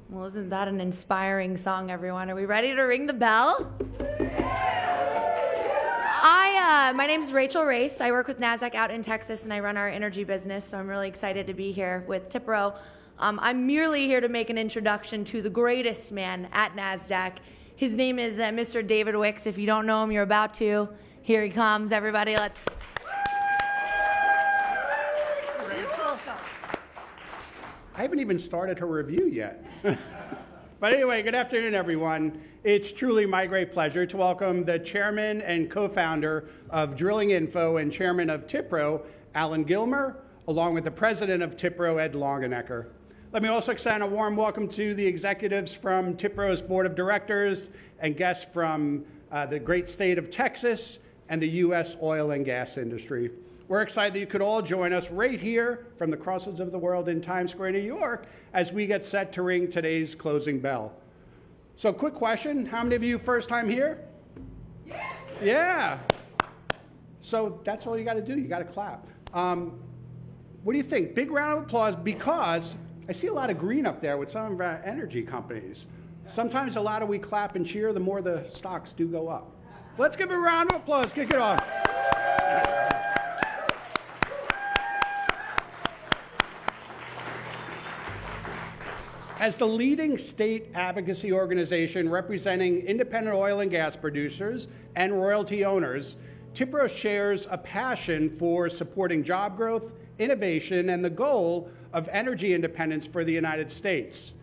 Well, isn't that an inspiring song, everyone? Are we ready to ring the bell? My name's Rachel Race. I work with NASDAQ out in Texas, and I run our energy business, so I'm really excited to be here with TIPRO. I'm merely here to make an introduction to the greatest man at NASDAQ. His name is Mr. David Wicks. If you don't know him, you're about to. Here he comes, everybody. Let's... I haven't even started her review yet. But anyway, good afternoon, everyone. It's truly my great pleasure to welcome the chairman and co-founder of Drilling Info and chairman of TIPRO, Alan Gilmer, along with the president of TIPRO, Ed Longenecker. Let me also extend a warm welcome to the executives from TIPRO's board of directors and guests from the great state of Texas and the U.S. oil and gas industry. We're excited that you could all join us right here from the crossroads of the world in Times Square, New York, as we get set to ring today's closing bell. So quick question, how many of you first time here? Yeah. So that's all you got to do, you got to clap. What do you think? Big round of applause, because I see a lot of green up there with some of our energy companies. Sometimes the louder we clap and cheer, the more the stocks do go up. Let's give a round of applause, kick it off. As the leading state advocacy organization representing independent oil and gas producers and royalty owners, TIPRO shares a passion for supporting job growth, innovation, and the goal of energy independence for the United States.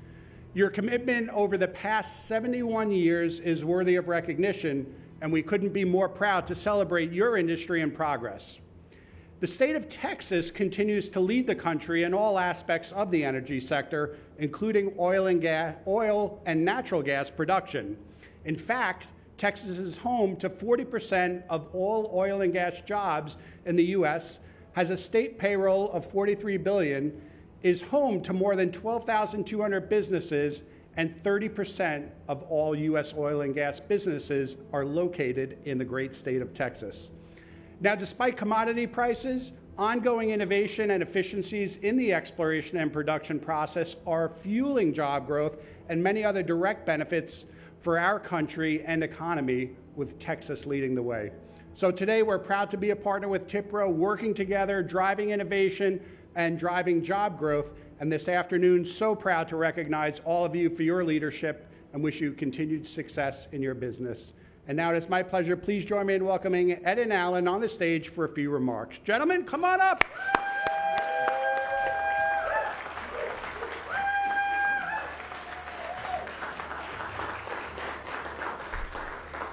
Your commitment over the past 71 years is worthy of recognition, and we couldn't be more proud to celebrate your industry and progress. The state of Texas continues to lead the country in all aspects of the energy sector, including oil and natural gas production. In fact, Texas is home to 40% of all oil and gas jobs in the U.S., has a state payroll of $43 billion, is home to more than 12,200 businesses, and 30% of all U.S. oil and gas businesses are located in the great state of Texas. Now, despite commodity prices, ongoing innovation and efficiencies in the exploration and production process are fueling job growth and many other direct benefits for our country and economy, with Texas leading the way. So today we're proud to be a partner with TIPRO, working together, driving innovation and driving job growth. And this afternoon, so proud to recognize all of you for your leadership and wish you continued success in your business. And now it is my pleasure. Please join me in welcoming Ed and Alan on the stage for a few remarks. Gentlemen, come on up.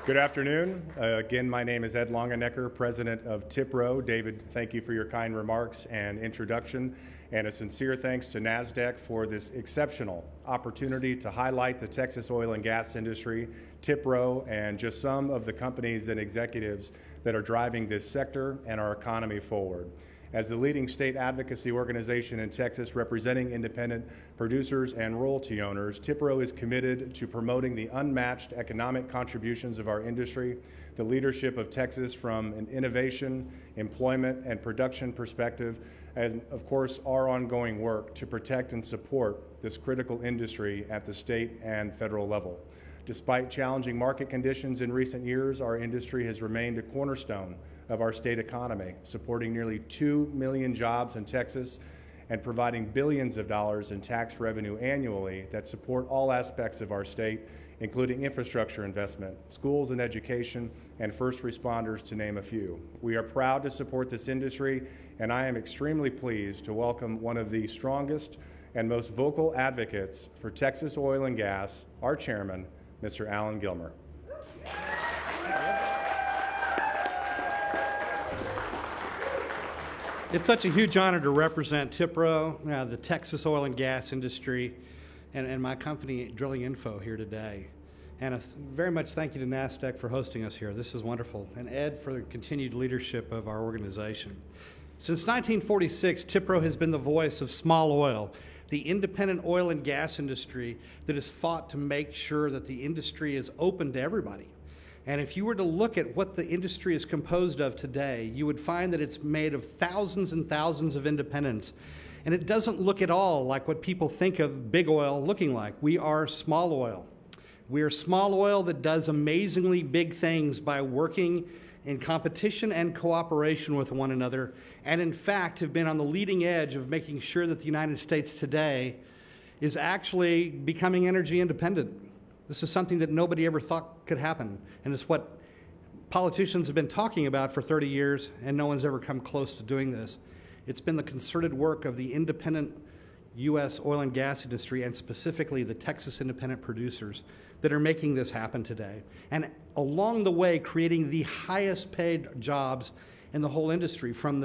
Good afternoon. Again, my name is Ed Longenecker, president of TIPRO. David, thank you for your kind remarks and introduction, and a sincere thanks to NASDAQ for this exceptional opportunity to highlight the Texas oil and gas industry, TIPRO, and just some of the companies and executives that are driving this sector and our economy forward. As the leading state advocacy organization in Texas representing independent producers and royalty owners, TIPRO is committed to promoting the unmatched economic contributions of our industry, the leadership of Texas from an innovation, employment, and production perspective, and of course our ongoing work to protect and support this critical industry at the state and federal level. Despite challenging market conditions in recent years, our industry has remained a cornerstone of our state economy, supporting nearly 2 million jobs in Texas and providing billions of dollars in tax revenue annually that support all aspects of our state, including infrastructure investment, schools and education, and first responders, to name a few. We are proud to support this industry, and I am extremely pleased to welcome one of the strongest and most vocal advocates for Texas oil and gas, our chairman, Mr. Alan Gilmer. It's such a huge honor to represent TIPRO, the Texas oil and gas industry, and my company, Drilling Info, here today. And very much thank you to NASDAQ for hosting us here. This is wonderful. And Ed for the continued leadership of our organization. Since 1946, TIPRO has been the voice of small oil, the independent oil and gas industry that has fought to make sure that the industry is open to everybody. And if you were to look at what the industry is composed of today, you would find that it's made of thousands and thousands of independents. And it doesn't look at all like what people think of big oil looking like. We are small oil. We are small oil that does amazingly big things by working in competition and cooperation with one another, and in fact have been on the leading edge of making sure that the United States today is actually becoming energy independent. This is something that nobody ever thought could happen, and it's what politicians have been talking about for 30 years, and no one's ever come close to doing this. It's been the concerted work of the independent U.S. oil and gas industry, and specifically the Texas independent producers, that are making this happen today. And along the way, creating the highest paid jobs in the whole industry, from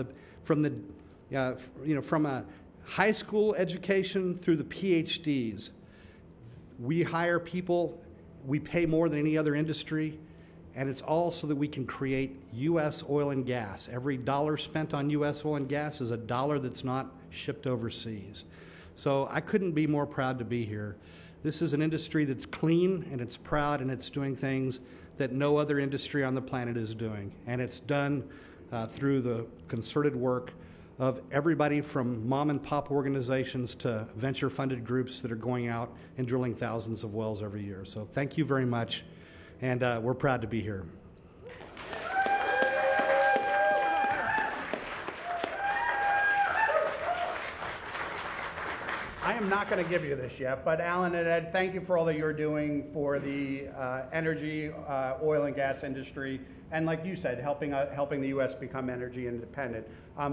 a high school education through the PhDs. We hire people, we pay more than any other industry, and it's all so that we can create U.S. oil and gas. Every dollar spent on U.S. oil and gas is a dollar that's not shipped overseas. So I couldn't be more proud to be here. This is an industry that's clean, and it's proud, and it's doing things that no other industry on the planet is doing. And it's done through the concerted work of everybody from mom and pop organizations to venture funded groups that are going out and drilling thousands of wells every year. So thank you very much, and we're proud to be here. I am not going to give you this yet, but Alan and Ed, thank you for all that you're doing for the energy, oil and gas industry, and like you said, helping the U.S. become energy independent.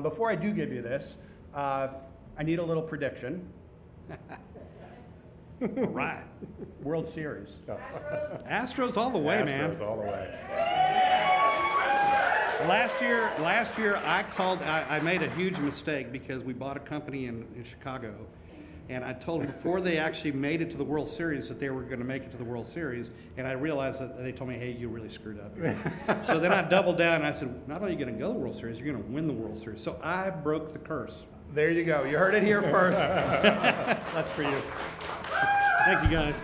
Before I do give you this, I need a little prediction. All right. World Series. Astros all the way, man. Astros all the way. Last year I made a huge mistake because we bought a company in Chicago, and I told them before they actually made it to the World Series that they were going to make it to the World Series, and I realized that they told me, hey, you really screwed up. So then I doubled down and I said, not only are you going to go to the World Series, you're going to win the World Series. So I broke the curse. There you go. You heard it here first. That's for you. Thank you, guys.